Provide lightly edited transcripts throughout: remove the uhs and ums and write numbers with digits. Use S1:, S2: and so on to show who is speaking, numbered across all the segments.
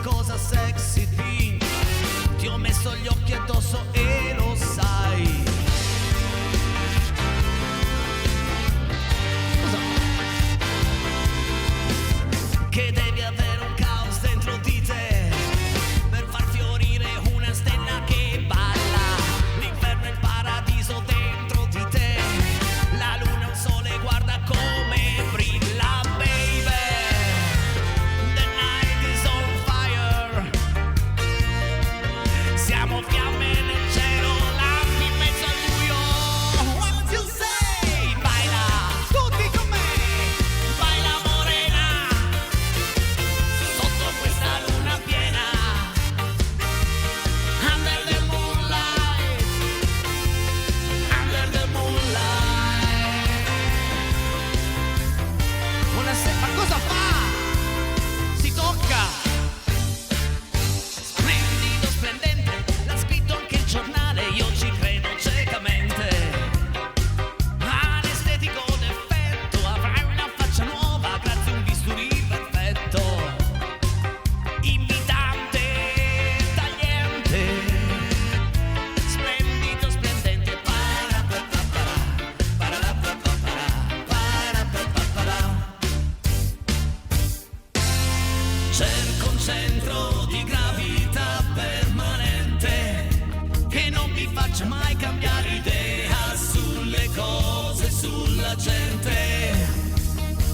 S1: cosa sexy teen. Ti ho messo gli occhi addosso e lo sai. Cosa? Che devi avere un caos dentro di te per far fiorire una stella che balla. L'inferno e il paradiso dentro di te. La luna e il sole, guarda come brilla, baby. The night is on fire. Siamo fiamme nel cielo, lampi in mezzo al buio. What you say? Baila, tutti con me. Baila morena, sotto questa luna piena. Under the moonlight, under the moonlight. Buonasera, ma cosa fa? Si tocca. Splendido, splendente, l'ha scritto anche il giornale, io ci credo ciecamente. Anestetico d'effetto, avrai una faccia nuova grazie a un bisturi perfetto. Invitante, tagliente, splendido, splendente. Cerco un centro di gravità permanente che non mi faccia mai cambiare idea sulle cose, sulla gente.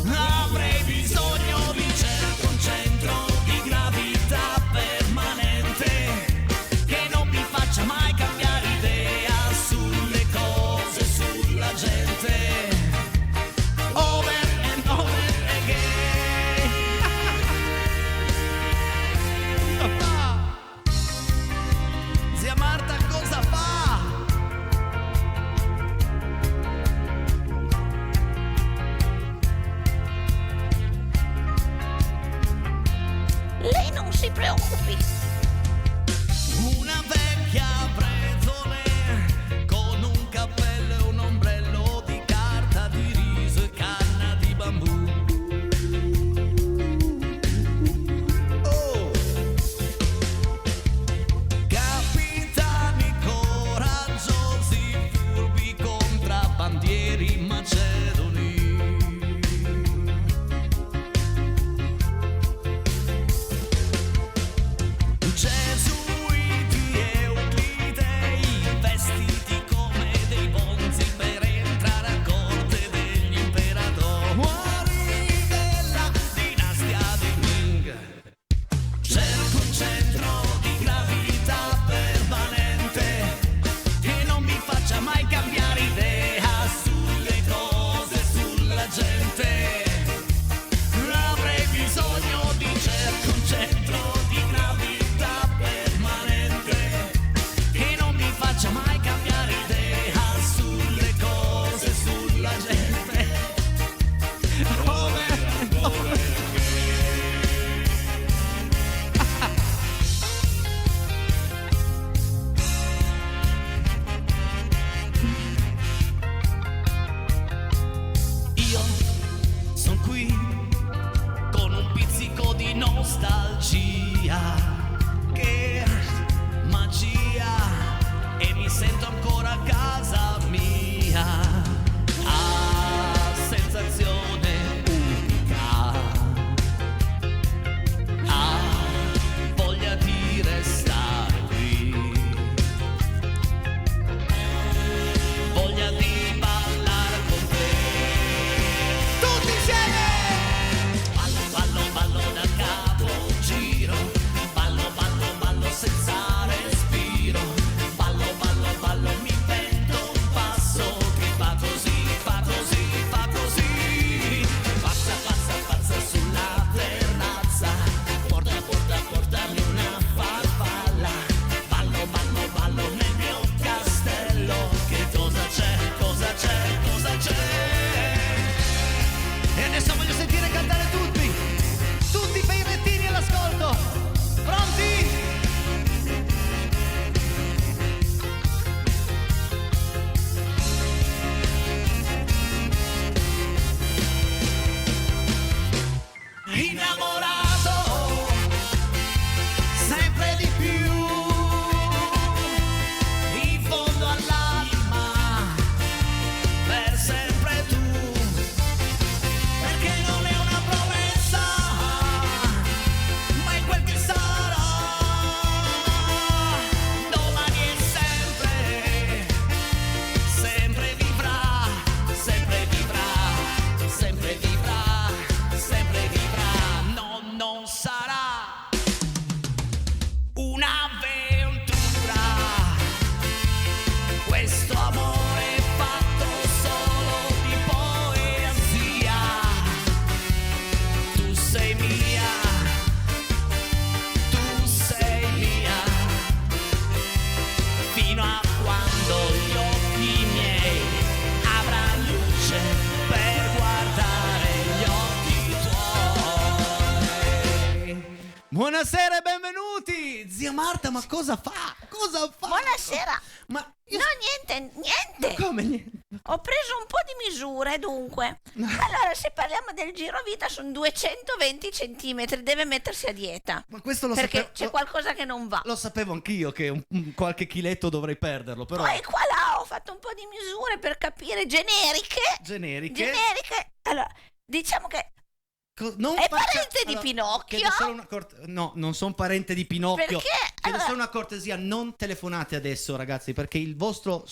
S1: Avrei bisogno di cerco un centro di gravità permanente che non mi faccia mai cambiare idea sulle cose, sulla gente. Over and over again. Zia Marta cosa fa?
S2: Lei non si preoccupi.
S1: Una vecchia pretole con un cappello e un ombrello di carta di riso e canna di bambù. Oh! Capitani coraggiosi, furbi contrabbandieri macedoni. Gesuiti e Euclidei, vestiti come dei bonzi per entrare a corte degli imperatori della dinastia dei Ming. Cerco un centro di gravità permanente che non mi faccia mai cambiare idea sulle cose, sulla gente. Avrei bisogno di cerco un centro di gravità permanente
S3: Buonasera e benvenuti! Zia Marta, ma cosa fa? Cosa fa?
S2: Buonasera.
S3: Ma io...
S2: No, niente.
S3: Come niente?
S2: Ho preso un po' di misure, dunque. Allora, se parliamo del girovita, sono 220 centimetri, deve mettersi a dieta.
S3: Ma questo lo
S2: Perché
S3: sapevo.
S2: c'è qualcosa che non va.
S3: Lo sapevo anch'io che qualche chiletto dovrei perderlo, però.
S2: Poi qua là ho fatto un po' di misure per capire generiche.
S3: Generiche.
S2: Allora, diciamo che
S3: Non
S2: è
S3: faccia-
S2: parente di
S3: allora,
S2: Pinocchio?
S3: chiedo solo una No, non sono parente di Pinocchio.
S2: Perché?
S3: Chiedo
S2: Allora-
S3: solo una cortesia, non telefonate adesso, ragazzi, perché il vostro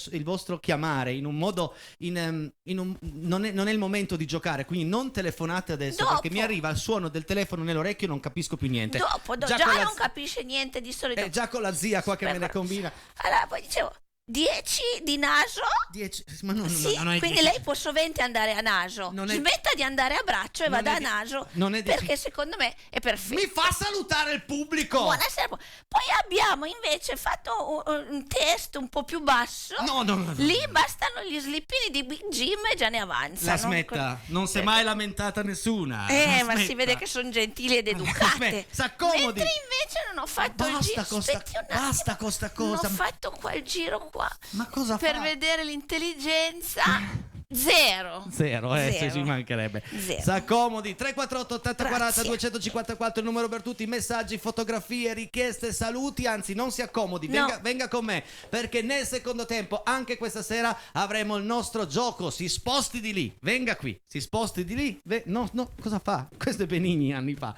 S3: chiamare in un modo non è il momento di giocare, quindi non telefonate adesso.
S2: Dopo.
S3: Perché mi arriva il suono del telefono nell'orecchio e non capisco più niente.
S2: Dopo,
S3: Già
S2: già
S3: con la
S2: non
S3: z-
S2: capisce niente di solito.
S3: già con la zia qua che me ne
S2: Perfetto.
S3: combina.
S2: Allora, poi dicevo, 10 di naso.
S3: 10, ma no,
S2: Sì,
S3: non è
S2: quindi
S3: 10.
S2: lei può sovente andare a naso.
S3: Non è-
S2: Smetta di andare a braccio e
S3: Non
S2: vada
S3: è
S2: a
S3: di-
S2: naso.
S3: non è di-
S2: Perché secondo me è perfetto.
S3: Mi fa salutare il pubblico.
S2: Buonasera. Poi abbiamo invece fatto un test un po' più basso.
S3: No.
S2: Lì bastano gli slippini di Big Jim e già ne avanza.
S3: La smetta, non si è mai lamentata nessuna. La
S2: Ma si
S3: smetta.
S2: vede che sono gentili ed educate.
S3: Aspetta, s'accomodi.
S2: Mentre invece non ho fatto il giro. Aspetti un attimo.
S3: Basta con sta cosa.
S2: Non ho fatto qua il giro qua.
S3: Ma cosa
S2: Per
S3: fa?
S2: vedere l'intelligenza. Zero.
S3: Zero, se ci mancherebbe.
S2: Zero.
S3: S'accomodi. 348 80 40
S2: Grazie.
S3: 254 il numero per tutti. Messaggi, fotografie, richieste, saluti. Anzi, non si accomodi,
S2: No.
S3: venga con me. Perché nel secondo tempo, anche questa sera, avremo il nostro gioco. Si sposti di lì. Venga qui. Si sposti di lì. No, cosa fa? Questo è Benigni anni fa.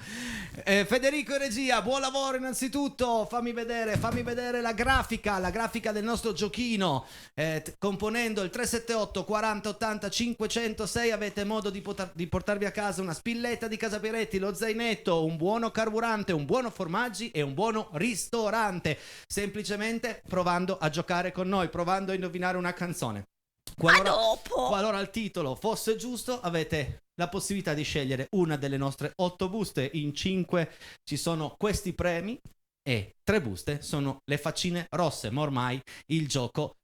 S3: Federico e regia, buon lavoro innanzitutto. Fammi vedere la grafica del nostro giochino. Componendo il 378 40 80 506 avete modo di portarvi a casa una spilletta di Casa Peretti, lo zainetto, un buono carburante, un buono formaggi e un buono ristorante, semplicemente provando a giocare con noi, provando a indovinare una canzone. Qualora il titolo fosse giusto, avete la possibilità di scegliere una delle nostre 8 buste. In 5 ci sono questi premi e 3 buste sono le faccine rosse, ma ormai il gioco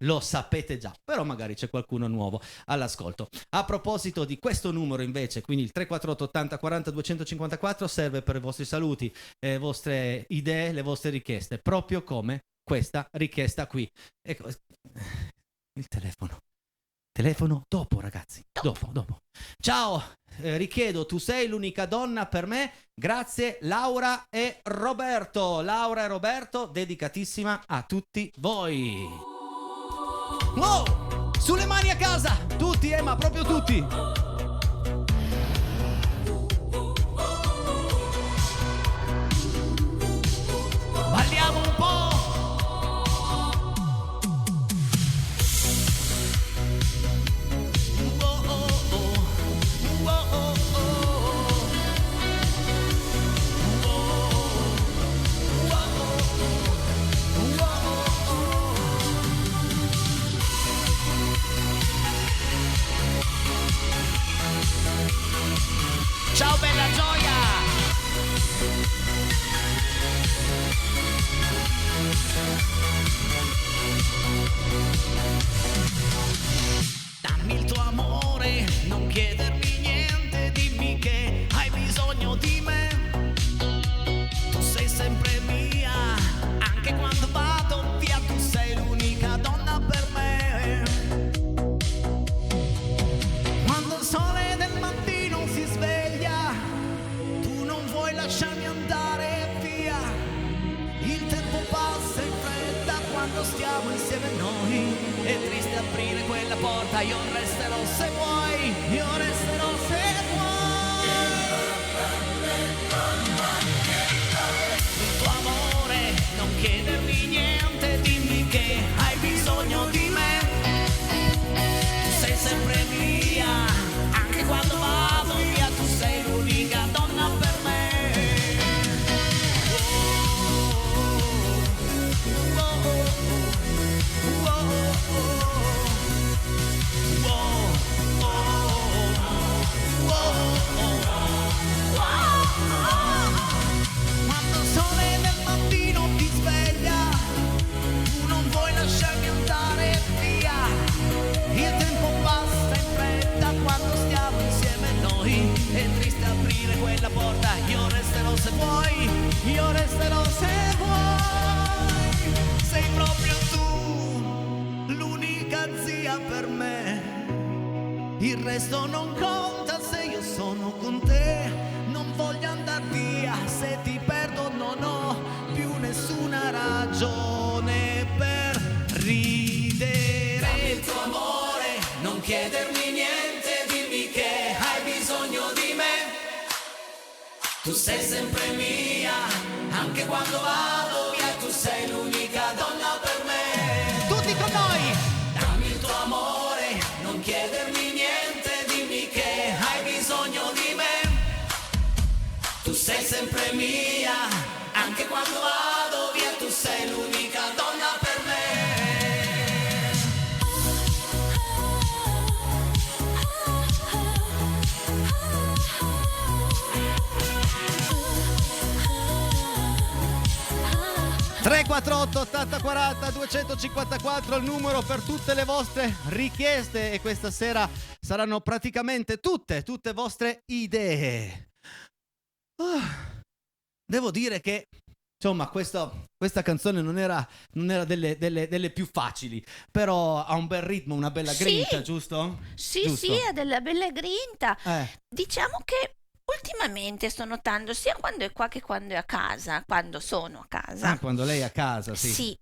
S3: lo sapete già, però magari c'è qualcuno nuovo all'ascolto. A proposito di questo numero invece, quindi il 348 80 40 254, serve per i vostri saluti, le vostre idee, le vostre richieste, proprio come questa richiesta qui. Ecco, il telefono dopo, ragazzi, dopo. Ciao, richiedo, tu sei l'unica donna per me, grazie Laura e Roberto, dedicatissima a tutti voi. Wow, sulle mani a casa, tutti, ma proprio tutti. Balliamo un po'. Ciao bella gioia! Dammi il tuo amore, non chiedermi niente, dimmi che hai bisogno di me. Tu sei sempre mia, anche quando vado via, tu sei l'unica donna per me. Quando il sole del mattino si sveglia, tu non vuoi lasciarmi andare via. Il tempo passa in fretta quando stiamo insieme noi. È triste aprire quella porta, io resterò se vuoi, io resterò se vuoi. Il tuo amore, non chiedermi niente, dimmi che hai bisogno di me. Tu sei sempre mia, anche quando vado via, tu sei l'unica donna per me. resto non conta se io sono con te. Non voglio andar via, se ti perdo non ho più nessuna ragione per ridere. Dammi il tuo amore, non chiedermi niente, dimmi che hai bisogno di me. Tu sei sempre mia, anche quando vado via, tu sei l'unica donna per me. Tutti con noi! Dammi il tuo amore, non chiedermi niente, dimmi che hai bisogno di me. Tu sei sempre mia, anche quando vado via, tu sei l'unica donna per me. 348 80 40 254 il numero per tutte le vostre richieste, e questa sera saranno praticamente tutte vostre idee. Devo dire che insomma questa canzone non era delle più facili, però ha un bel ritmo, una bella grinta, giusto?
S2: Sì,
S3: Giusto?
S2: sì, ha della bella grinta. Diciamo che ultimamente sto notando, sia quando è qua che quando è a casa, quando sono a casa.
S3: Quando lei è a casa, sì.
S2: Sì,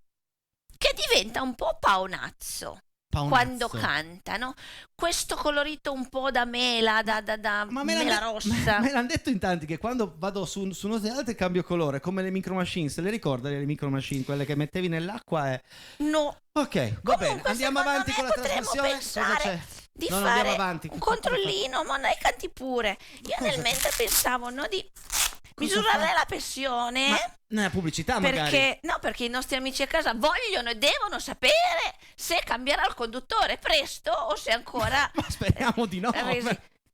S2: che diventa un po' paonazzo. Quando cantano, questo colorito un po' da mela, da mela rossa.
S3: Me l'hanno detto in tanti che quando vado su uno altri cambio colore, come le Micro Machine. Se le ricorda le Micro Machine, quelle che mettevi nell'acqua?
S2: No.
S3: Ok, va bene, andiamo avanti con la trasmissione.
S2: Pensare
S3: Cosa c'è?
S2: di
S3: no,
S2: fare
S3: avanti.
S2: un controllino, ma dai, canti pure. Io nel mentre pensavo, no, di misurare la pressione.
S3: Ma nella pubblicità magari.
S2: Perché i nostri amici a casa vogliono e devono sapere se cambierà il conduttore presto o se ancora
S3: ma speriamo di no.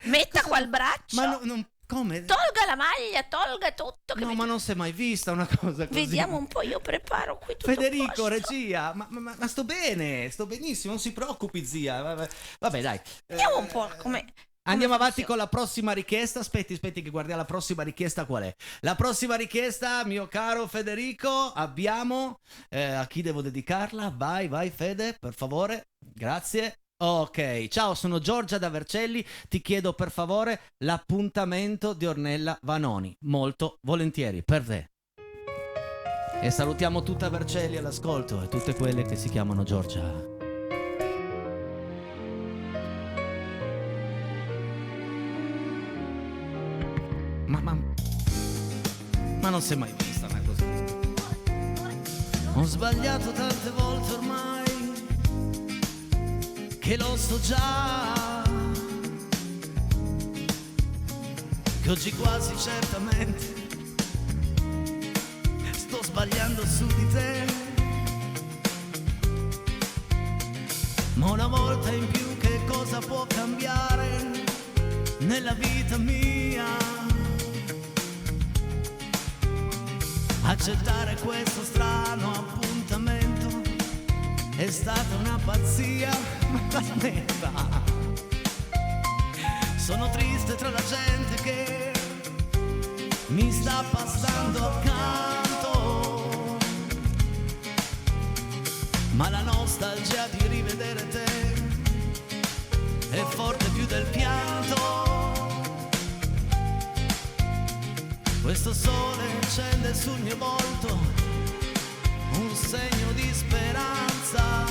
S2: Metta qua il braccio.
S3: Ma come?
S2: Tolga la maglia, tolga tutto.
S3: No, ma non si è mai vista una cosa così.
S2: Vediamo un po', io preparo qui tutto.
S3: Federico, regia, ma sto bene, sto benissimo, non si preoccupi, zia. Vabbè, dai.
S2: Vediamo un po' come...
S3: Andiamo avanti con la prossima richiesta. Aspetti che guardiamo la prossima richiesta qual è. La prossima richiesta, mio caro Federico, abbiamo a chi devo dedicarla? Vai Fede, per favore. Grazie. Ok, ciao, sono Giorgia da Vercelli, ti chiedo per favore l'appuntamento di Ornella Vanoni, molto volentieri, per te. E salutiamo tutta Vercelli all'ascolto e tutte quelle che si chiamano Giorgia. Ma non si è mai vista una cosa così. Ho sbagliato tante volte ormai, che lo so già, che oggi quasi certamente sto sbagliando su di te. Ma una volta in più che cosa può cambiare nella vita mia? Accettare questo strano appuntamento è stata una pazzia, ma la smetta. Sono triste tra la gente che mi sta passando accanto, ma la nostalgia di rivedere te è forte più del pianto. Questo sole accende sul mio volto un segno di speranza.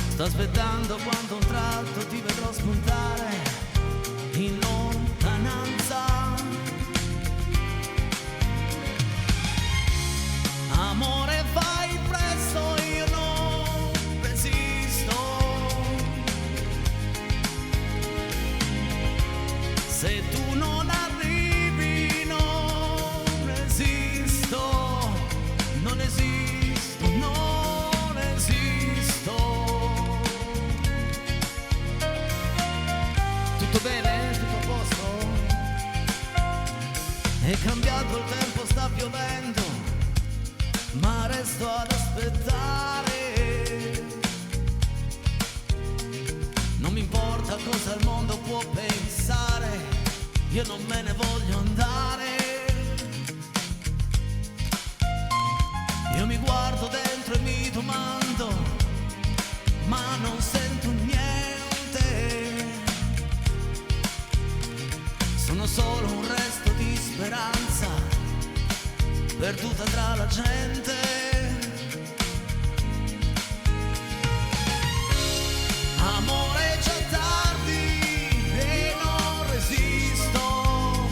S3: Sto aspettando quando un tratto ti vedrò spuntare in lontananza. Amore, fai presto, io non resisto. Se tu non arrivi non resisto, non esisto, non esisto. Tutto bene? Tutto a posto? È cambiato il tempo, sta piovendo, ma resto ad aspettare. Non mi importa cosa il mondo può pensare, io non me ne voglio andare. Io mi guardo dentro e mi domando, ma non sento niente.
S1: sperduta tra la gente. Amore, è già tardi e non resisto.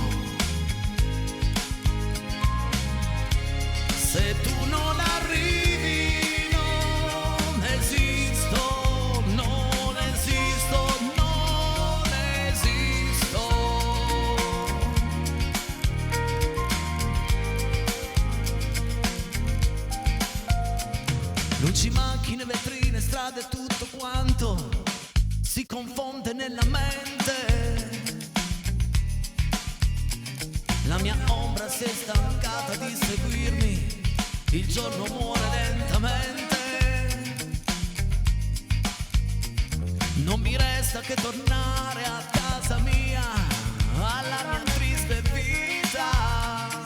S1: Se tu non arrivi, non esisto, non esisto, non esisto. Luci, macchine, vetrine, strade, tutto quanto si confonde nella mente. La mia ombra si è stancata di seguirmi, il giorno muore lentamente. Non mi resta che tornare a casa mia, alla mia triste vita.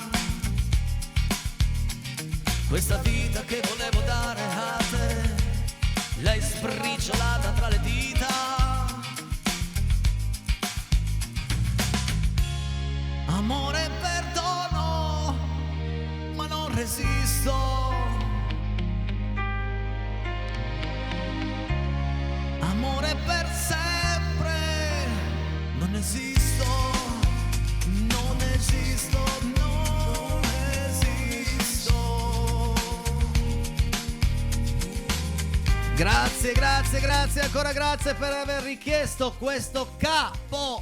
S1: Questa vita che volevo dare a te, l'hai sbriciolata tra le dita. Amore, perdono, ma non resisto. Amore, per sempre, non esisto, non esisto, non esisto.
S3: Grazie, ancora grazie per aver richiesto questo capolavoro.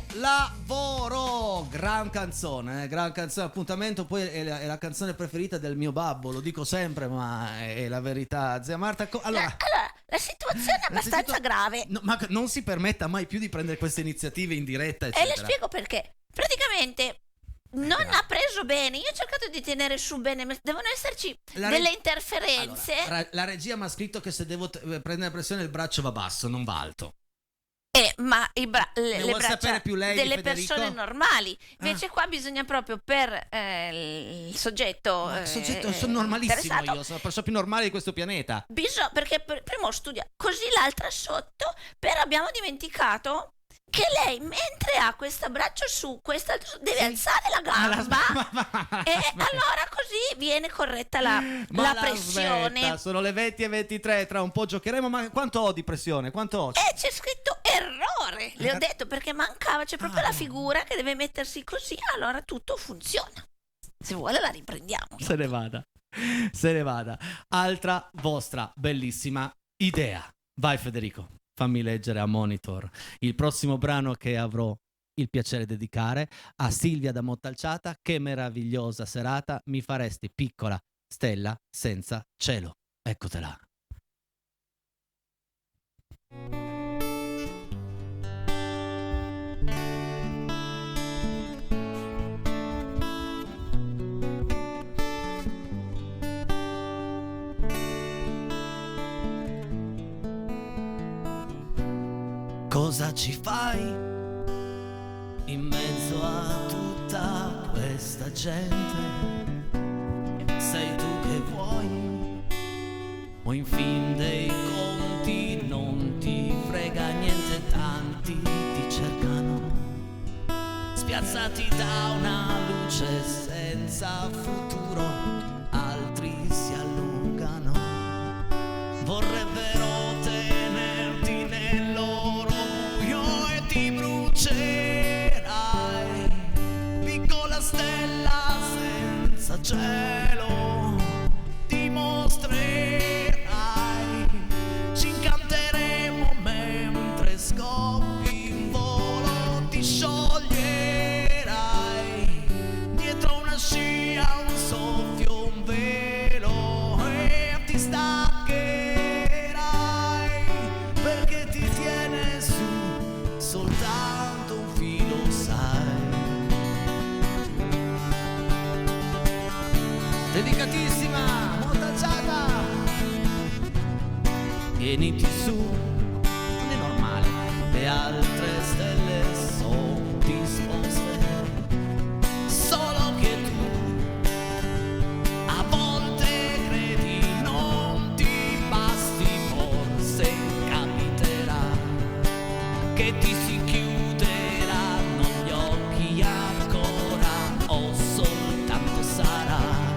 S3: Gran canzone, appuntamento. Poi è la canzone preferita del mio babbo, lo dico sempre, ma è la verità. Zia Marta,
S2: allora, la situazione è abbastanza grave.
S3: No, ma non si permetta mai più di prendere queste iniziative in diretta, eccetera.
S2: E le spiego perché. Praticamente non ha preso bene. Io ho cercato di tenere su bene, devono esserci delle interferenze.
S3: Allora, la regia mi ha scritto che se devo prendere pressione il braccio va basso, non va alto.
S2: Ma le braccia
S3: più lei
S2: delle persone normali. Invece qua bisogna proprio per il soggetto.
S3: Il soggetto sono normalissimo io, sono la persona più normale di questo pianeta.
S2: Perché prima studia così, l'altra sotto, però abbiamo dimenticato che lei, mentre ha questo braccio su, quest'altro su, deve alzare la gamba e allora così viene corretta la pressione.
S3: Aspetta, sono le 20:23, tra un po' giocheremo. Ma quanto ho di pressione? Quanto ho?
S2: C'è scritto errore, le ho detto, perché mancava, c'è proprio la figura che deve mettersi così, allora tutto funziona. Se vuole la riprendiamo.
S3: Se ne vada. Altra vostra bellissima idea. Vai Federico, fammi leggere a monitor il prossimo brano che avrò il piacere di dedicare a Silvia da Montalciata. Che meravigliosa serata mi faresti, piccola stella senza cielo. Eccotela.
S1: Cosa ci fai in mezzo a tutta questa gente? Sei tu che vuoi o in fin dei conti non ti frega niente? Tanti ti cercano, spiazzati da una luce senza futuro, altri si allungano, vorrebbero tenerti nel loro buio e ti brucerai, piccola stella senza cielo, ti mostrerai, ci incanteremo mentre scoppi in volo, ti scioglierai, dietro una scia un soffio, un velo e ti staccherai, perché ti tiene su soltanto un filo, sai. Dedicatissima Montalciata, tieniti su, non è normale, le altre stelle sono disposte, solo che tu a volte credi non ti basti, forse capiterà che ti si chiuderanno gli occhi ancora, o soltanto sarà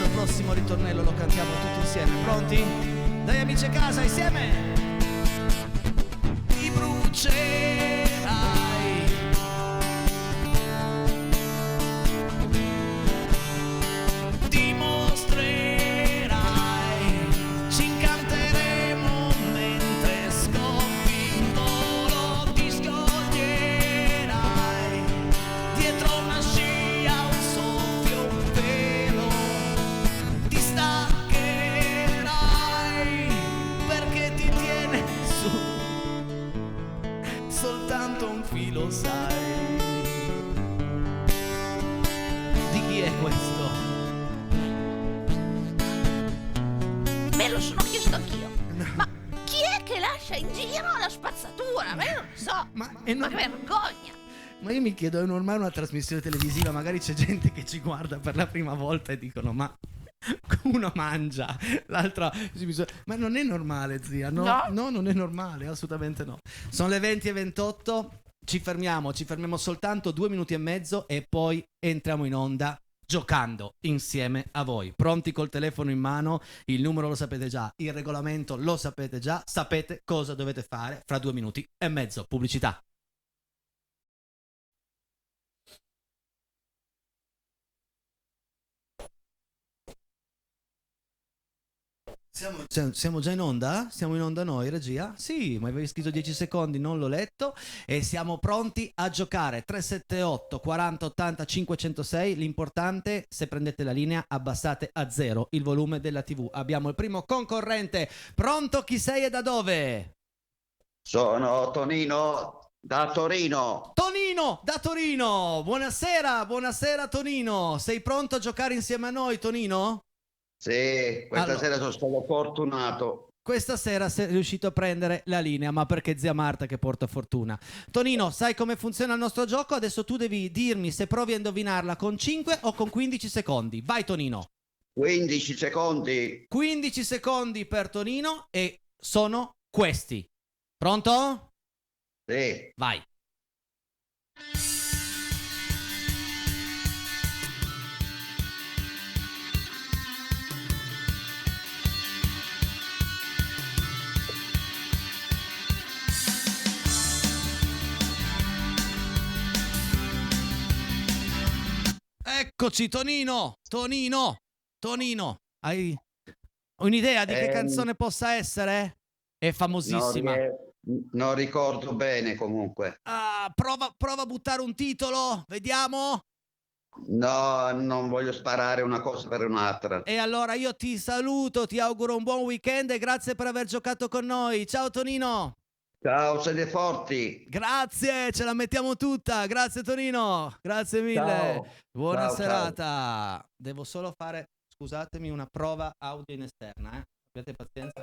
S3: Adesso il prossimo ritornello lo cantiamo tutti insieme. Pronti? Dai amici a casa, insieme! Ti brucerai, dimostrerai, ci incanteremo mentre scoppi in volo, ti scoglierai dietro una scia, un soffio, un pelo, ti staccherai perché ti tiene su soltanto un filo, sai. Di chi è questo?
S2: Me lo sono chiesto anch'io. Ma chi è che lascia in giro la spazzatura? Ma io non lo so.
S3: Ma
S2: che vergogna.
S3: Ma io mi chiedo, è normale una trasmissione televisiva? Magari c'è gente che ci guarda per la prima volta e dicono: ma uno mangia, l'altra ma non è normale, zia. No, non è normale, assolutamente no. Sono le 20:28. Ci fermiamo soltanto 2 minuti e mezzo e poi entriamo in onda giocando insieme a voi. Pronti col telefono in mano? Il numero lo sapete già, il regolamento lo sapete già, sapete cosa dovete fare fra 2 minuti e mezzo. Pubblicità. Siamo già in onda? Siamo in onda noi, regia? Sì, ma avevi scritto 10 secondi, non l'ho letto. E siamo pronti a giocare. 378 40 80 506. L'importante, se prendete la linea, abbassate a 0 il volume della TV. Abbiamo il primo concorrente. Pronto? Chi sei e da dove?
S4: Sono Tonino da Torino.
S3: Tonino da Torino. Buonasera Tonino. Sei pronto a giocare insieme a noi, Tonino?
S4: Sì, questa sera sono stato fortunato.
S3: Questa sera sei riuscito a prendere la linea, ma perché zia Marta che porta fortuna. Tonino, sai come funziona il nostro gioco? Adesso tu devi dirmi se provi a indovinarla con 5 o con 15 secondi. Vai Tonino.
S4: 15 secondi.
S3: 15 secondi per Tonino e sono questi. Pronto?
S4: Sì.
S3: Vai. Eccoci Tonino. Hai un'idea di che canzone possa essere? È famosissima.
S4: Non ricordo bene comunque.
S3: Prova a buttare un titolo, vediamo.
S4: No, non voglio sparare una cosa per un'altra.
S3: E allora io ti saluto, ti auguro un buon weekend e grazie per aver giocato con noi. Ciao Tonino.
S4: Ciao, siete forti.
S3: Grazie, ce la mettiamo tutta. Grazie Tonino, grazie mille.
S4: Ciao.
S3: Buona
S4: Ciao,
S3: serata.
S4: ciao.
S3: Devo solo fare, scusatemi, una prova audio in esterna. Avete pazienza?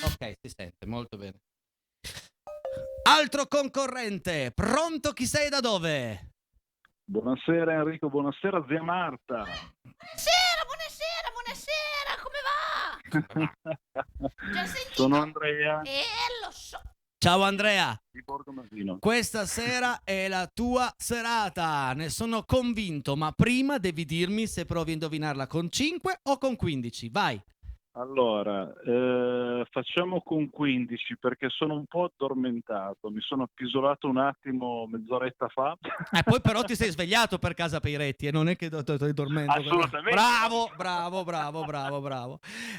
S3: Ok, si sente, molto bene. Altro concorrente, pronto? Chi sei e da dove?
S5: Buonasera Enrico, buonasera zia Marta.
S2: Buonasera, come va? Già sentito?
S5: Sono Andrea
S2: Lo so.
S3: Ciao Andrea.
S5: di Borgo Masino.
S3: Questa sera è la tua serata, ne sono convinto, ma prima devi dirmi se provi a indovinarla con 5 o con 15, vai.
S5: Allora, facciamo con 15 perché sono un po' addormentato, mi sono appisolato un attimo mezz'oretta fa.
S3: Poi però ti sei svegliato per casa Peiretti e non è che stai dormendo.
S5: Assolutamente.
S3: Bravo.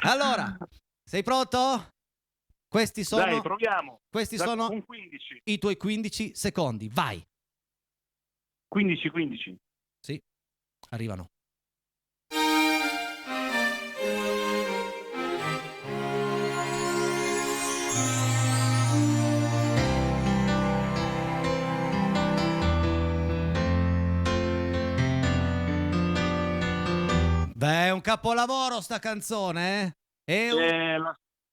S3: Allora, sei pronto? Questi sono,
S5: Dai, proviamo.
S3: Questi
S5: Con
S3: sono
S5: 15.
S3: i tuoi 15 secondi, vai.
S5: 15.
S3: Sì, arrivano. Beh, è un capolavoro sta canzone, eh?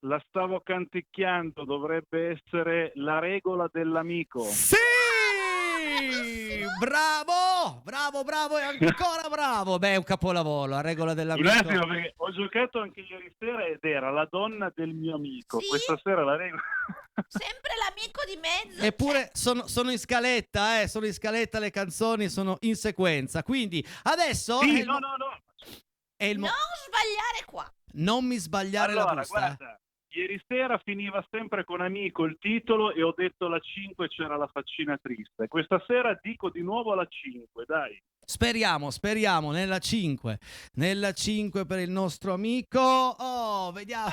S5: La stavo canticchiando, dovrebbe essere La regola dell'amico.
S3: Sì! Bravo e ancora bravo. Beh, è un capolavoro, La regola dell'amico.
S5: Un attimo, perché ho giocato anche ieri sera ed era La donna del mio amico.
S2: Sì?
S5: Questa sera la regola...
S2: Sempre l'amico di mezzo.
S3: Eppure sono in scaletta, sono in scaletta le canzoni, sono in sequenza. Quindi adesso
S5: Sì,
S3: è
S5: no.
S3: è il
S2: Non sbagliare qua.
S3: Non mi sbagliare la
S5: Allora,
S3: busta.
S5: guarda, ieri sera finiva sempre con amico il titolo e ho detto la 5 c'era la faccina triste. Questa sera dico di nuovo la 5, dai.
S3: Speriamo nella 5. Nella 5 per il nostro amico. Oh, vediamo.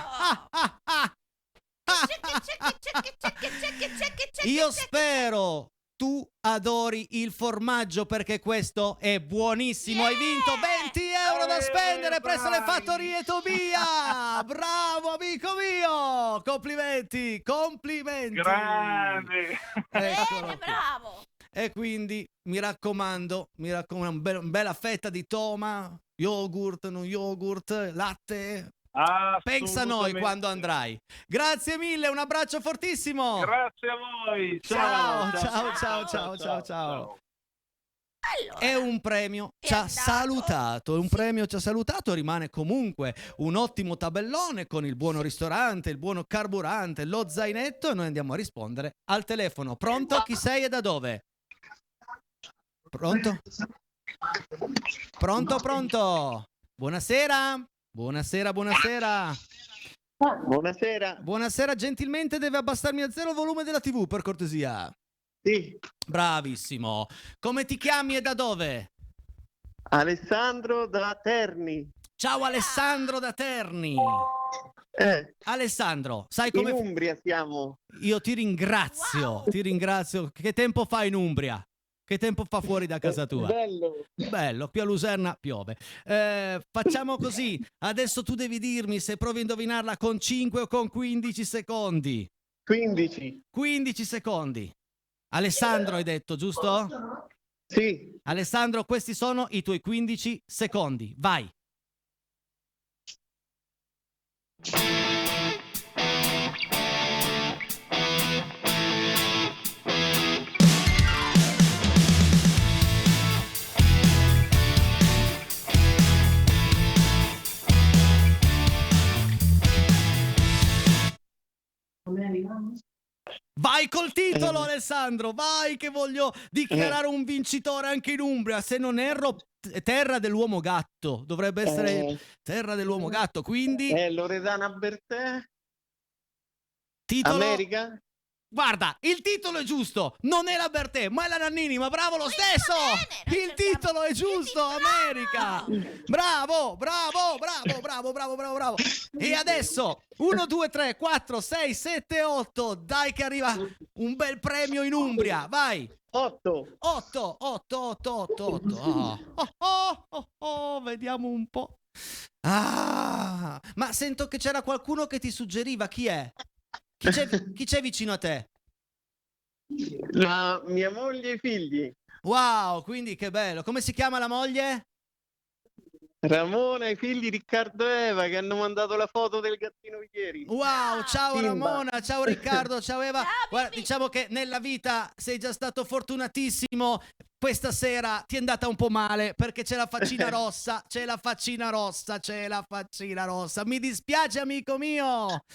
S3: Io spero tu adori il formaggio perché questo è buonissimo. Hai vinto 20 euro da spendere presso le fattorie Tobia. Bravo amico mio. Complimenti.
S5: Grande.
S3: Eccolo
S2: Bene,
S3: qui.
S2: bravo.
S3: E quindi mi raccomando, una bella fetta di toma, yogurt, non yogurt, latte. Pensa a noi
S5: Assolutamente.
S3: quando andrai. Grazie mille, un abbraccio fortissimo.
S5: Grazie a voi.
S3: Ciao,
S5: Ciao,
S3: ciao.
S2: Allora,
S3: È un premio,
S2: è
S3: ci ha
S2: andato.
S3: salutato, è un premio, ci ha salutato, rimane comunque un ottimo tabellone con il buono ristorante, il buono carburante, lo zainetto e noi andiamo a rispondere al telefono. Pronto? Chi sei e da dove? Pronto? Pronto? Buonasera. Buonasera. Buonasera, gentilmente deve abbassarmi a zero il volume della TV, per cortesia.
S6: Sì,
S3: Bravissimo. Come ti chiami e da dove?
S6: Alessandro da Terni.
S3: Ciao Alessandro da Terni. Alessandro, sai
S6: In
S3: come...
S6: Umbria siamo.
S3: Io ti ringrazio. Che tempo fa in Umbria? Che tempo fa fuori da casa tua? Bello, qui a Luserna piove. Facciamo così, adesso tu devi dirmi se provi a indovinarla con 5 o con 15 secondi.
S6: 15.
S3: 15 secondi. Alessandro hai detto, giusto?
S6: Sì.
S3: Alessandro, questi sono i tuoi 15 secondi. Vai. Vai col titolo Alessandro, vai che voglio dichiarare un vincitore anche in Umbria, se non erro terra dell'uomo gatto, dovrebbe essere terra dell'uomo gatto, quindi
S6: Loredana Bertè.
S3: titolo...
S6: America.
S3: Guarda, il titolo è giusto, non è la Bertè, ma è la Nannini, ma bravo lo stesso!
S2: bene,
S3: Il titolo è giusto, America! Bravo! E adesso 1, 2, 3, 4, 6, 7, 8, dai che arriva un bel premio in Umbria, vai!
S6: 8.
S3: 8. Vediamo un po'. Ma sento che c'era qualcuno che ti suggeriva, chi è? Chi c'è vicino a te?
S6: La mia moglie e i figli.
S3: Wow, quindi che bello. Come si chiama la moglie?
S6: Ramona e i figli Riccardo e Eva che hanno mandato la foto del gattino ieri.
S3: Wow, ciao
S6: Simba.
S3: Ramona, ciao Riccardo, ciao Eva.
S2: Ciao,
S3: Guarda,
S2: Bibi.
S3: diciamo che nella vita sei già stato fortunatissimo. Questa sera ti è andata un po' male perché c'è la faccina rossa, Mi dispiace, amico mio.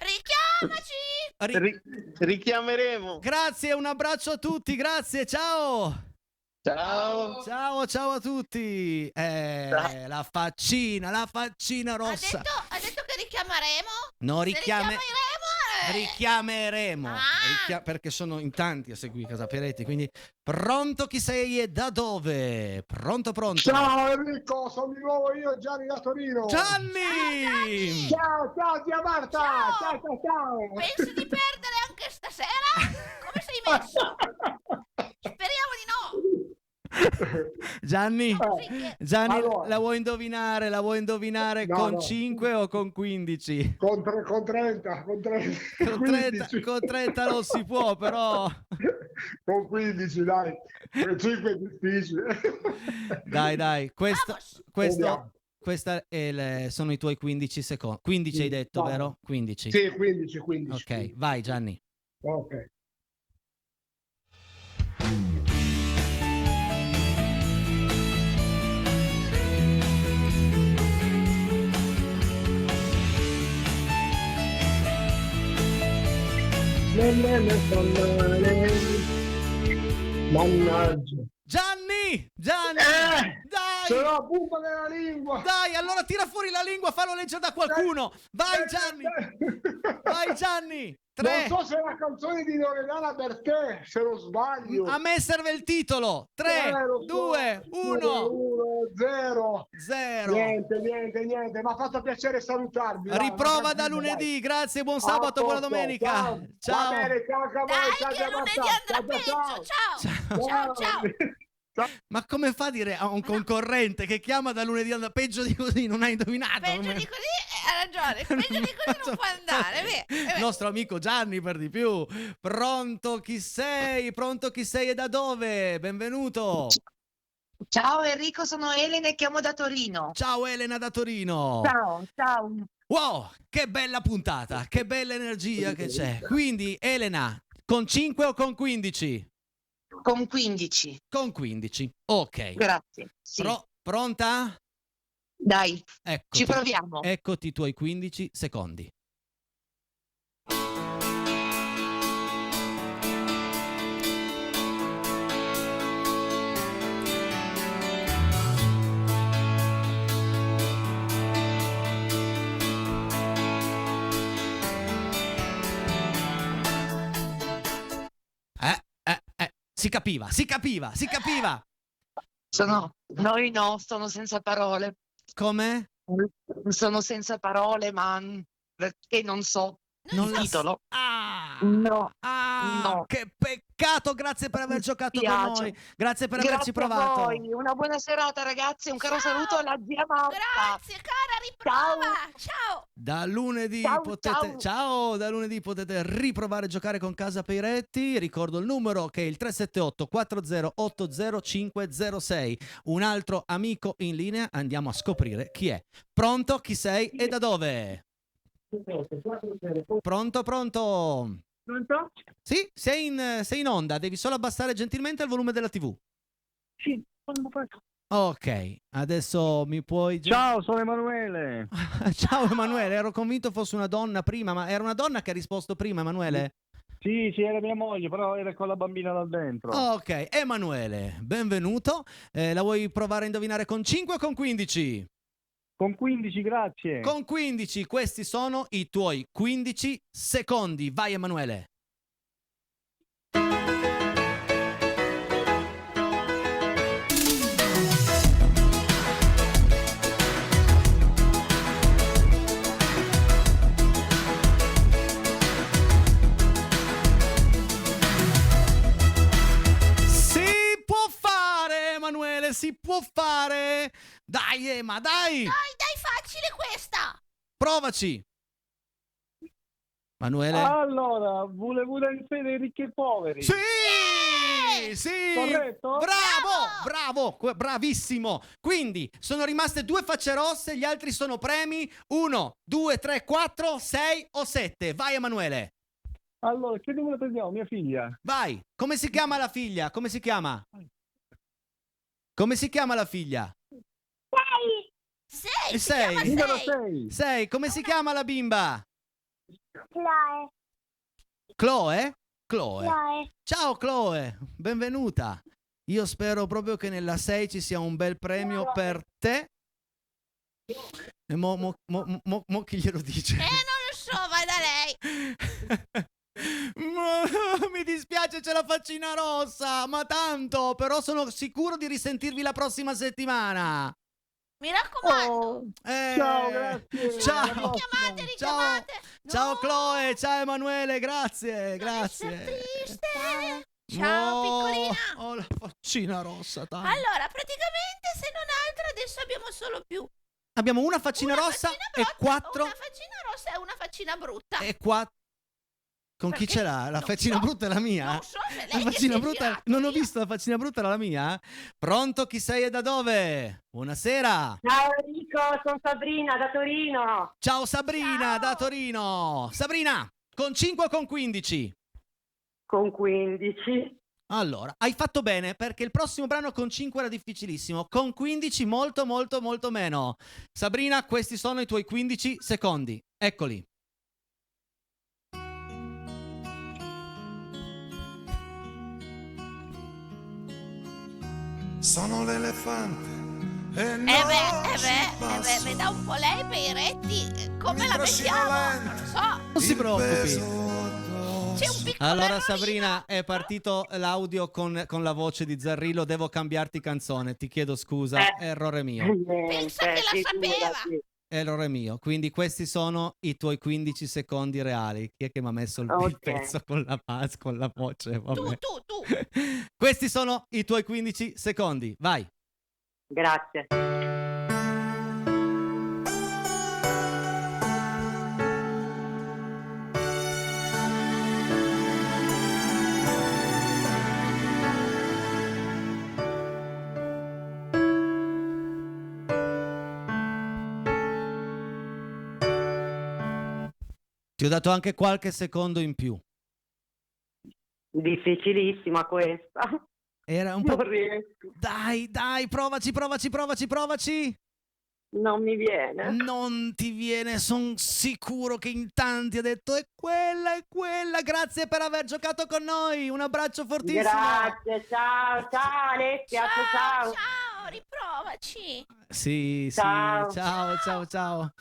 S2: Richiamaci.
S6: Richiameremo.
S3: Grazie, un abbraccio a tutti, grazie, ciao.
S6: Ciao.
S3: Ciao a tutti. La faccina rossa.
S2: Ha detto che richiameremo?
S3: No,
S2: Se
S3: richiameremo.
S2: Ah.
S3: Perché sono in tanti a seguire, saprete. Quindi, pronto chi sei e da dove? Pronto.
S7: Ciao Enrico, sono di nuovo io, Gianni da Torino.
S3: Gianni!
S7: Ciao zia Marta. Ciao.
S2: Pensi di perdere anche stasera? Come sei messo? Speriamo di no.
S3: Gianni,
S7: Allora.
S3: la vuoi indovinare?
S7: No,
S3: con
S7: no.
S3: 5 o con 15?
S7: Con 30.
S3: Con 30 non si può, però.
S7: Con 15, dai. Con 5 è difficile.
S3: Dai,
S2: Vamos.
S3: questa sono i tuoi 15 secondi. 15 hai detto,
S7: Vai.
S3: vero? 15.
S7: Sì, 15.
S3: Ok, vai Gianni.
S7: Ok. Non me ne fa male. Mannaggia.
S3: Gianni!
S7: Eh!
S3: Dai!
S7: Ce l'ho a punta della lingua.
S3: Dai, allora tira fuori la lingua, fallo leggere da qualcuno. Vai Gianni. Vai Gianni. 3.
S7: Non so se è la canzone di Loredana per te, se lo sbaglio.
S3: A me serve il titolo. 3, 2, 1.
S7: 0.
S3: 0.
S7: Niente. Mi ha fatto piacere salutarvi. va,
S3: Riprova
S7: va,
S3: da
S7: dai.
S3: lunedì. Grazie, buon
S7: A
S3: sabato, buona
S7: posto,
S3: domenica.
S7: Va
S3: Ciao.
S7: bene, ciao a voi,
S2: Dai,
S7: ciao,
S2: che
S7: ciao,
S2: lunedì
S7: ciao,
S2: andrà peggio. Ciao.
S3: Ma come fa a dire a un concorrente che chiama da lunedì peggio di così? Non hai indovinato.
S2: Peggio di così, hai ragione. Peggio di così non può andare.
S3: Il nostro amico Gianni per di più. Pronto, chi sei? Pronto, chi sei e da dove? Benvenuto.
S8: Ciao Enrico, sono Elena e chiamo da Torino.
S3: Ciao Elena da Torino.
S8: Ciao.
S3: Wow, che bella puntata, che bella energia che c'è. Quindi Elena, con 5 o con 15?
S8: Con 15.
S3: Con 15, ok.
S8: Grazie. Sì.
S3: Pronta?
S8: Dai,
S3: Eccoti,
S8: ci proviamo.
S3: Eccoti i tuoi 15 secondi. Si capiva.
S8: Sono senza parole.
S3: Come?
S8: Sono senza parole, ma perché non so
S3: Non
S8: il
S3: la
S8: titolo.
S3: No.
S8: No.
S3: Che peccato, grazie per aver giocato con
S8: Spiace.
S3: noi. Grazie per
S8: Grazie
S3: averci
S8: a
S3: provato.
S8: voi. Una buona serata, ragazzi. Un caro saluto alla zia Marta.
S2: Grazie, cara, riprova. Ciao.
S3: Da lunedì da lunedì potete riprovare a giocare con Casa Peiretti. Ricordo il numero che è il 378 4080 506. Un altro amico in linea, andiamo a scoprire chi è. Pronto? Chi sei e da dove? Pronto?
S8: Pronto?
S3: Sì, sei in onda, devi solo abbassare gentilmente il volume della TV.
S8: Sì.
S3: Ok, adesso mi puoi...
S5: Ciao, sono Emanuele.
S3: Ciao Emanuele, ero convinto fosse una donna prima, ma era una donna che ha risposto prima, Emanuele?
S5: Sì, era mia moglie, però era con la bambina da dentro.
S3: Ok, Emanuele, benvenuto. La vuoi provare a indovinare con 5 o con 15?
S5: Con 15, grazie.
S3: Con 15, questi sono i tuoi 15 secondi. Vai Emanuele. Emanuele, si può fare! Dai, Ema, dai!
S2: Dai, facile questa!
S3: Provaci! Emanuele?
S5: Allora, volevo essere ricchi e poveri.
S3: Sì! Sì!
S5: Corretto?
S3: Bravo, bravissimo! Quindi, sono rimaste 2 facce rosse, gli altri sono premi 1, 2, 3, 4, 6 o 7. Vai Emanuele!
S5: Allora, che numero prendiamo? Mia figlia.
S3: Vai! Come si chiama la figlia? Come si chiama? Come si chiama la figlia?
S2: 6.
S3: Sei.
S5: Numero 6.
S3: 6. Come si chiama la bimba?
S9: Chloe.
S3: Chloe? Ciao Chloe, benvenuta. Io spero proprio che nella 6 ci sia un bel premio per te. E mo chi glielo dice?
S2: Non lo so, vai da lei.
S3: Mi dispiace, c'è la faccina rossa, ma tanto, però sono sicuro di risentirvi la prossima settimana.
S2: Mi raccomando.
S5: Ciao, grazie.
S3: Ciao.
S2: Richiamate.
S3: Ciao Chloe, ciao Emanuele, grazie.
S2: Triste. Ciao, piccolina.
S3: Ho la faccina rossa, tanto.
S2: Allora, praticamente, se non altro, adesso abbiamo solo più
S3: Abbiamo una faccina rossa e 4.
S2: Una faccina rossa e una faccina brutta.
S3: E 4. Con chi ce l'ha? La faccina brutta è la mia?
S2: Non so se lei
S3: La
S2: che
S3: faccina
S2: si è
S3: brutta.
S2: girato
S3: Non ho
S2: via.
S3: visto la faccina brutta, era la mia? Pronto? Chi sei e da dove? Buonasera.
S9: Ciao Enrico, sono Sabrina da Torino.
S3: Ciao Sabrina da Torino. Sabrina, con 5 o con 15?
S9: Con 15.
S3: Allora, hai fatto bene perché il prossimo brano con 5 era difficilissimo, con 15 molto molto molto meno. Sabrina, questi sono i tuoi 15 secondi. Eccoli.
S10: Sono l'elefante
S2: Veda un po' lei per i retti, come la mettiamo? Non so,
S3: Non si preoccupi.
S2: c'è un piccolo
S3: Allora
S2: errorino.
S3: Sabrina, è partito l'audio con la voce di Zarrillo, devo cambiarti canzone, ti chiedo scusa, errore mio.
S2: Pensa che la sapeva.
S3: Errore mio, quindi questi sono i tuoi 15 secondi reali. Chi è che mi ha messo il
S9: Ok.
S3: pezzo con la voce? Vabbè.
S2: Tu.
S3: Questi sono i tuoi 15 secondi, vai.
S9: Grazie.
S3: Ti ho dato anche qualche secondo in più.
S9: Difficilissima questa.
S3: Era un po'...
S9: Non riesco.
S3: Dai, provaci.
S9: Non mi viene.
S3: Non ti viene, sono sicuro che in tanti ha detto è quella. Grazie per aver giocato con noi. Un abbraccio fortissimo.
S9: Grazie, ciao Alessia, ciao.
S2: Ciao, riprovaci.
S3: Sì,
S9: Ciao.
S3: ciao.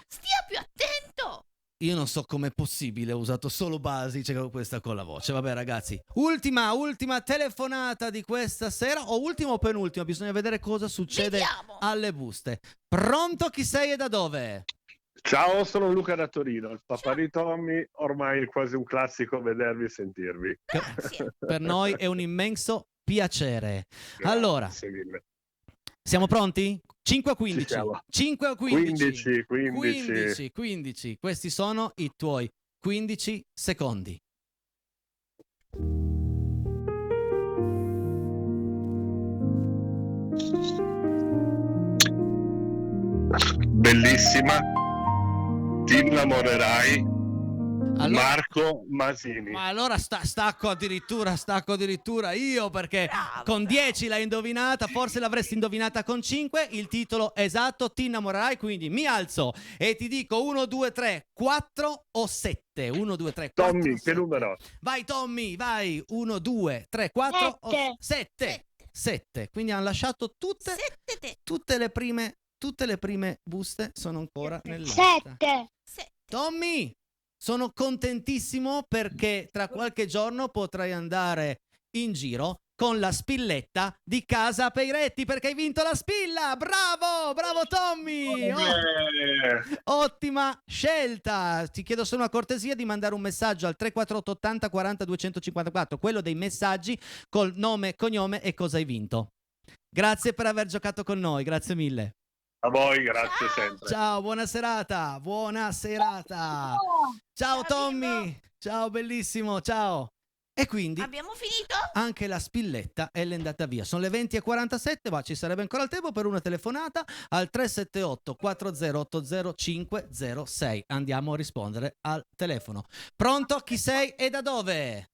S2: Stia più attento.
S3: Io non so com'è possibile, ho usato solo basi, c'è questa con la voce. Vabbè ragazzi, ultima telefonata di questa sera, o ultima o penultima, bisogna vedere cosa succede
S2: Vediamo.
S3: alle buste. Pronto, chi sei e da dove?
S7: Ciao, sono Luca da Torino, il papà di Tommy, ormai è quasi un classico vedervi e sentirvi.
S2: Grazie.
S3: Per noi è un immenso piacere. Allora,
S7: Grazie mille.
S3: siamo pronti? 5 o 15?
S7: Ci siamo.
S3: 5 o 15?
S7: 15.
S3: 15. Questi sono i tuoi 15 secondi.
S7: Bellissima, ti innamorerai,
S3: Allora,
S7: Marco Masini.
S3: ma allora stacco addirittura io, perché
S2: Bravo,
S3: con
S2: bravo.
S3: 10 l'hai indovinata, forse l'avresti indovinata con 5, il titolo esatto, ti innamorerai, quindi mi alzo e ti dico 1, 2, 3, 4 o 7. 1, 2, 3, 4,
S7: Tommy, che
S3: 7.
S7: numero?
S3: Vai Tommy, vai, 1, 2, 3, 4 o 7. 7, quindi hanno lasciato tutte le prime buste sono ancora nell'asta. Tommy, sono contentissimo perché tra qualche giorno potrai andare in giro con la spilletta di Casa Peiretti, perché hai vinto la spilla. Bravo Tommy. Ottima scelta. Ti chiedo solo una cortesia di mandare un messaggio al 348 80 40 254, quello dei messaggi col nome, cognome e cosa hai vinto. Grazie per aver giocato con noi, grazie mille.
S7: A voi, grazie sempre.
S3: Ciao, buona serata. Ciao Tommy. Ciao bellissimo, ciao. E quindi
S2: Abbiamo finito?
S3: anche la spilletta è andata via. Sono le 20:47, ma ci sarebbe ancora il tempo per una telefonata al 378 4080 506. Andiamo a rispondere al telefono. Pronto? Chi sei e da dove?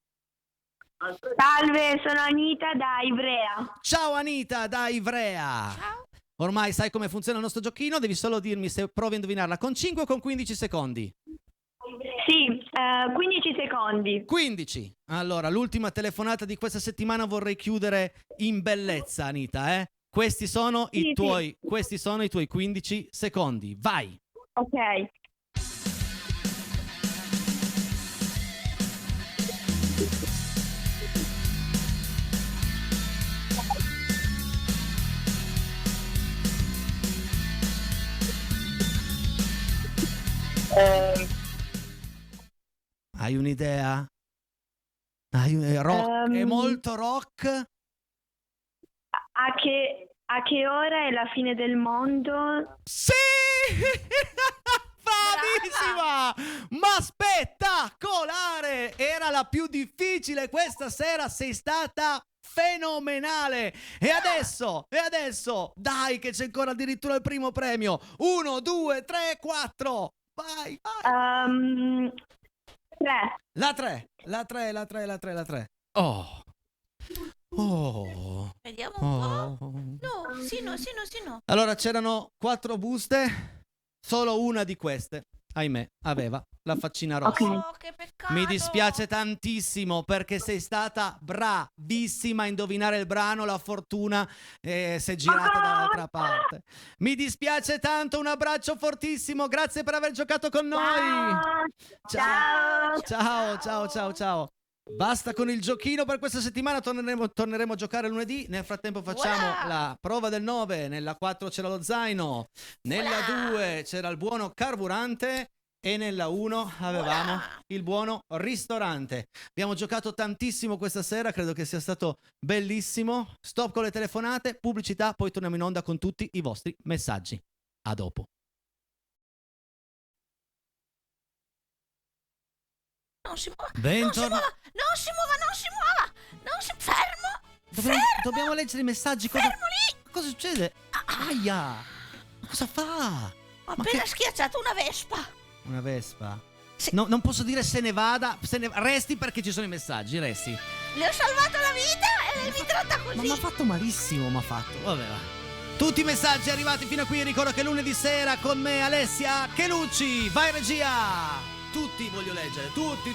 S9: Salve, sono Anita da Ivrea.
S3: Ciao Anita da Ivrea.
S2: Ciao.
S3: Ormai sai come funziona il nostro giochino, devi solo dirmi se provi a indovinarla con 5 o con 15 secondi.
S9: Sì, 15 secondi.
S3: 15. Allora, l'ultima telefonata di questa settimana vorrei chiudere in bellezza, Anita, eh? Questi sono i tuoi 15 secondi. Vai.
S9: Ok.
S3: Hai un'idea? Rock? È molto rock?
S9: A che ora è la fine del mondo?
S3: Sì! Bravissima! Ma spettacolare! Era la più difficile questa sera, sei stata fenomenale! E adesso, dai che c'è ancora addirittura il primo premio. 1, 2, 3, 4. Vai.
S9: 3.
S3: La 3. Oh.
S2: Vediamo un po'. No, sì, no.
S3: Allora c'erano 4 buste, solo una di queste ahimè, aveva la faccina rossa.
S9: Ok.
S2: Oh, che peccato.
S3: Mi dispiace tantissimo perché sei stata bravissima a indovinare il brano, la fortuna si è girata dall'altra parte. Mi dispiace tanto, un abbraccio fortissimo, grazie per aver giocato con noi.
S9: Ciao.
S3: Ciao, ciao, ciao, ciao. Basta con il giochino per questa settimana, torneremo a giocare lunedì. Nel frattempo facciamo
S2: Voilà.
S3: la prova del 9, nella 4 c'era lo zaino, nella
S2: Voilà.
S3: 2 c'era il buono carburante e nella 1 avevamo
S2: Voilà.
S3: il buono ristorante. Abbiamo giocato tantissimo questa sera, credo che sia stato bellissimo. Stop con le telefonate, pubblicità, poi torniamo in onda con tutti i vostri messaggi. A dopo.
S2: Non si muova.
S3: Bentorno-
S2: Non si fermo.
S3: Dobbiamo leggere i messaggi. Cosa succede? Aia! Ma cosa fa?
S2: Ho appena schiacciato una vespa.
S3: Una vespa?
S2: Sì.
S3: No, non posso dire se ne vada. Resti perché ci sono i messaggi, resti.
S2: Le ho salvato la vita e lei mi tratta
S3: Ma
S2: così.
S3: mi ha fatto malissimo, mi ha fatto. Vabbè, va. Tutti i messaggi arrivati fino a qui. Ricordo che lunedì sera con me Alessia Chelucci. Vai regia! Tutti voglio leggere. Tutti.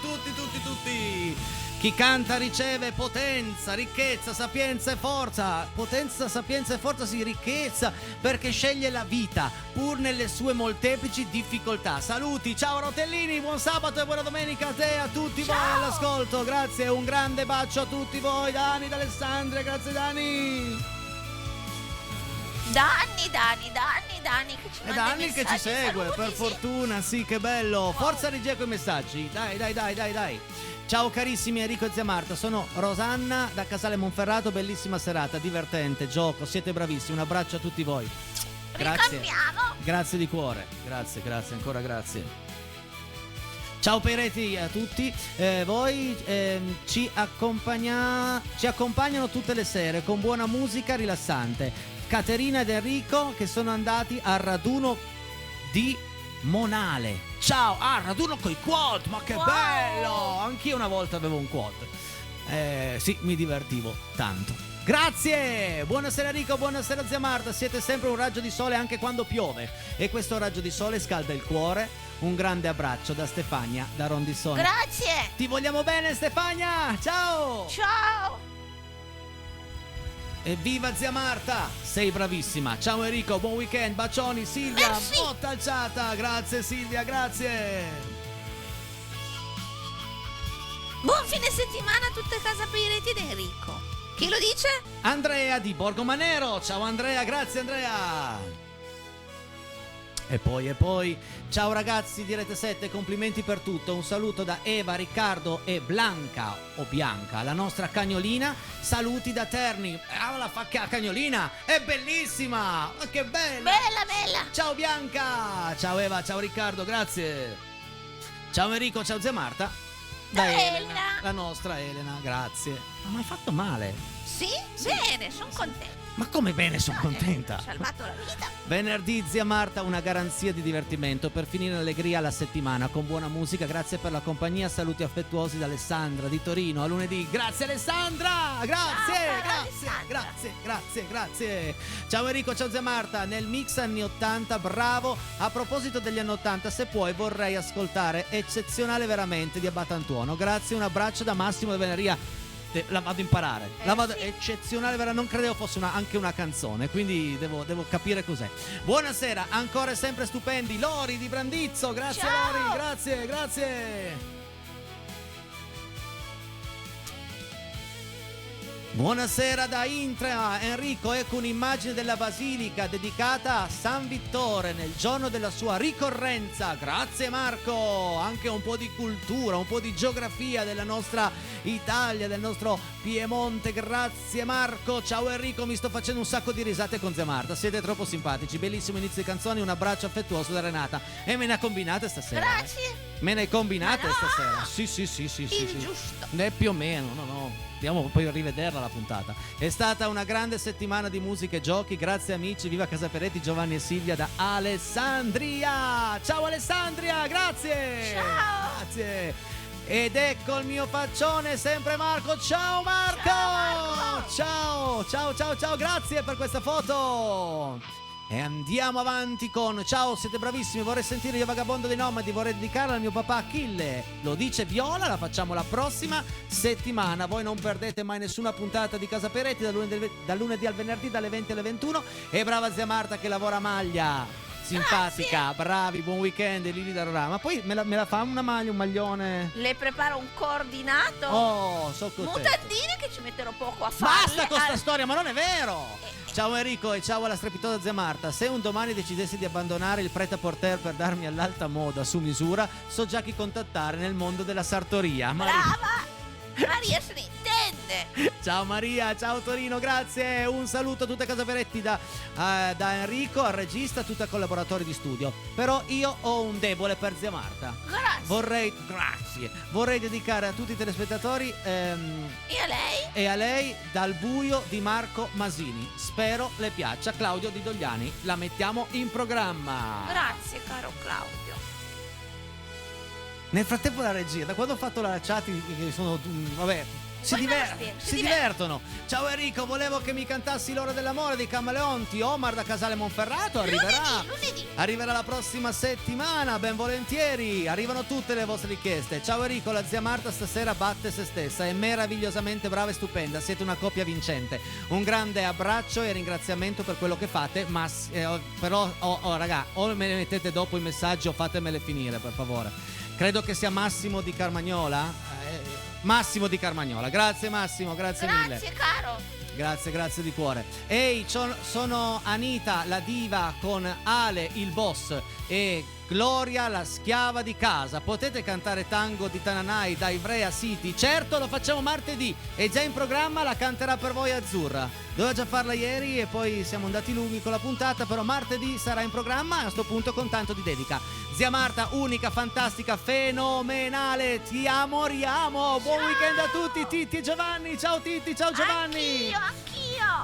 S3: Chi canta riceve potenza, ricchezza, sapienza e forza. Potenza, sapienza e forza, sì, ricchezza, perché sceglie la vita, pur nelle sue molteplici difficoltà. Saluti, ciao Rotellini, buon sabato e buona domenica a te e a tutti voi all'ascolto. Grazie, un grande bacio a tutti voi. Dani, da Alessandria, grazie Dani.
S2: Dani che ci
S3: È
S2: manda
S3: da
S2: i
S3: anni che ci
S2: messaggi,
S3: segue,
S2: saluti,
S3: per
S2: sì.
S3: fortuna, sì, che bello. Forza regia con i messaggi. Dai. Ciao carissimi Enrico e zia Marta, sono Rosanna da Casale Monferrato, bellissima serata, divertente, gioco, siete bravissimi, un abbraccio a tutti voi. Grazie.
S2: Ricambiamo.
S3: Grazie di cuore. Grazie, ancora grazie. Ciao Peretti a tutti, voi ci accompagnano tutte le sere con buona musica rilassante. Caterina ed Enrico che sono andati al raduno di Monale. Ciao, raduno coi quad, ma che
S2: Wow.
S3: bello! Anch'io una volta avevo un quad. Sì, mi divertivo tanto. Grazie! Buonasera Enrico, buonasera zia Marta, siete sempre un raggio di sole anche quando piove e questo raggio di sole scalda il cuore. Un grande abbraccio da Stefania, da Rondissone.
S2: Grazie.
S3: Ti vogliamo bene Stefania, ciao!
S2: Ciao.
S3: Evviva zia Marta, sei bravissima. Ciao Enrico, buon weekend, bacioni. Silvia,
S2: Merci.
S3: botta alciata. Grazie Silvia, grazie.
S2: Buon fine settimana a tutte casa Peretti ed Enrico. Chi lo dice?
S3: Andrea di Borgomanero, ciao Andrea, grazie Andrea. E poi, ciao ragazzi di Rete 7, complimenti per tutto, un saluto da Eva, Riccardo e Blanca, o Bianca, la nostra cagnolina, saluti da Terni. La cagnolina, è bellissima, ma che bella!
S2: Bella.
S3: Ciao Bianca, ciao Eva, ciao Riccardo, grazie. Ciao Enrico, ciao zia Marta. Da
S2: Elena.
S3: la nostra Elena, grazie. Ma mi hai fatto male?
S2: Sì? Bene, sono contenta.
S3: Ma come bene, sono contenta.
S2: Ho salvato la vita.
S3: Venerdì zia Marta, una garanzia di divertimento per finire in allegria la settimana con buona musica. Grazie per la compagnia, saluti affettuosi da Alessandra di Torino. A lunedì. Grazie Alessandra, grazie,
S2: Ciao,
S3: grazie,
S2: Alessandra.
S3: grazie. Ciao Enrico, ciao zia Marta. Nel mix anni 80, bravo. A proposito degli anni 80, se puoi vorrei ascoltare Eccezionale veramente di Abbatantuono. Grazie, un abbraccio da Massimo da Veneria. La vado a imparare.
S2: Sì.
S3: Eccezionale, non credevo fosse anche una canzone, quindi devo capire cos'è. Buonasera, ancora e sempre stupendi. Lori di Brandizzo, grazie
S2: Ciao.
S3: Lori, grazie. Buonasera da Intra, Enrico, ecco un'immagine della basilica dedicata a San Vittore nel giorno della sua ricorrenza. Grazie Marco, anche un po' di cultura, un po' di geografia della nostra Italia, del nostro Piemonte. Grazie Marco. Ciao Enrico, mi sto facendo un sacco di risate con zia Marta, siete troppo simpatici. Bellissimo inizio di canzoni, un abbraccio affettuoso da Renata. E me ne ha combinate stasera.
S2: Grazie.
S3: Me ne hai combinate
S2: Ma no!
S3: stasera? Sì.
S2: Ingiusto.
S3: Più o meno, no. Andiamo poi a rivederla la puntata. È stata una grande settimana di musica e giochi. Grazie amici, viva Casa Peretti, Giovanni e Silvia da Alessandria. Ciao Alessandria, grazie.
S2: Ciao.
S3: Grazie. Ed ecco il mio faccione, sempre Marco. Ciao Marco.
S2: Ciao, Marco.
S3: Ciao, grazie per questa foto. E andiamo avanti con ciao, siete bravissimi, vorrei sentire Io vagabondo dei nomadi, vorrei dedicarla al mio papà Achille. Lo dice Viola, la facciamo la prossima settimana. Voi non perdete mai nessuna puntata di Casa Peretti dal lunedì al venerdì dalle 20 alle 21. E brava zia Marta che lavora a maglia, simpatica. Grazie. Bravi, buon weekend Lili da Rorà. Ma poi me la fa una maglia, un maglione?
S2: Le preparo un coordinato.
S3: Oh, so contento.
S2: Mutandine che ci metterò poco a fare.
S3: Basta con sta storia, ma non è vero. Ciao Enrico e ciao alla strepitosa zia Marta. Se un domani decidessi di abbandonare il prêt-à-porter per darmi all'alta moda su misura, so già chi contattare nel mondo della sartoria.
S2: Brava! Maria se ne intende.
S3: Ciao Maria, ciao Torino, grazie. Un saluto a tutte Casa Peretti da Enrico, al regista, a tutti i collaboratori di studio. Però io ho un debole per zia Marta.
S2: Grazie.
S3: Vorrei dedicare a tutti i telespettatori
S2: E
S3: a lei Dal buio di Marco Masini. Spero le piaccia. Claudio Di Dogliani. La mettiamo in programma.
S2: Grazie caro Claudio.
S3: Nel frattempo la regia, da quando ho fatto la chat che sono vabbè, si divertono. Ciao Enrico, volevo che mi cantassi L'ora dell'amore di Camaleonti. Omar da Casale Monferrato arriverà.
S2: Lunedì.
S3: Arriverà la prossima settimana, ben volentieri. Arrivano tutte le vostre richieste. Ciao Enrico, la zia Marta stasera batte se stessa, è meravigliosamente brava e stupenda. Siete una coppia vincente. Un grande abbraccio e ringraziamento per quello che fate. Ma però raga, o me le mettete dopo i messaggi o fatemele finire per favore. Credo che sia Massimo di Carmagnola. Massimo di Carmagnola. Grazie Massimo, grazie mille.
S2: Grazie caro.
S3: Grazie di cuore. Ehi, sono Anita, la diva, con Ale, il boss, e Gloria, la schiava di casa. Potete cantare Tango di Tananai da Ivrea City? Certo, lo facciamo martedì. È già in programma, la canterà per voi Azzurra. Doveva già farla ieri e poi siamo andati lunghi con la puntata, però martedì sarà in programma, a questo punto con tanto di dedica. Zia Marta, unica, fantastica, fenomenale, ti amoriamo. Buon weekend a tutti, Titti e Giovanni. Ciao Titti, ciao Giovanni.
S2: Anch'io.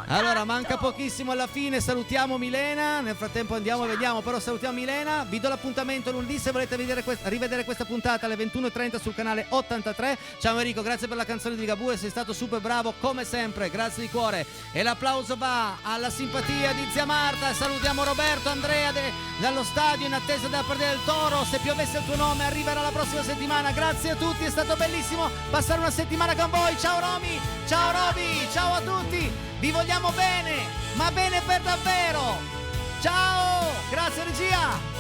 S3: Allora, manca pochissimo alla fine, salutiamo Milena. Nel frattempo andiamo e vediamo, però salutiamo Milena. Vi do l'appuntamento lunedì se volete rivedere questa puntata alle 21:30 sul canale 83. Ciao Enrico, grazie per la canzone di Ligabue, sei stato super bravo come sempre, grazie di cuore. E l'applauso va alla simpatia di zia Marta. Salutiamo Roberto Andrea dallo stadio in attesa della partita del Toro. Se piovesse il tuo nome arriverà la prossima settimana. Grazie a tutti, è stato bellissimo passare una settimana con voi. Ciao Romy, ciao Roby, ciao a tutti. Vi vogliamo bene, ma bene per davvero. Ciao, grazie regia.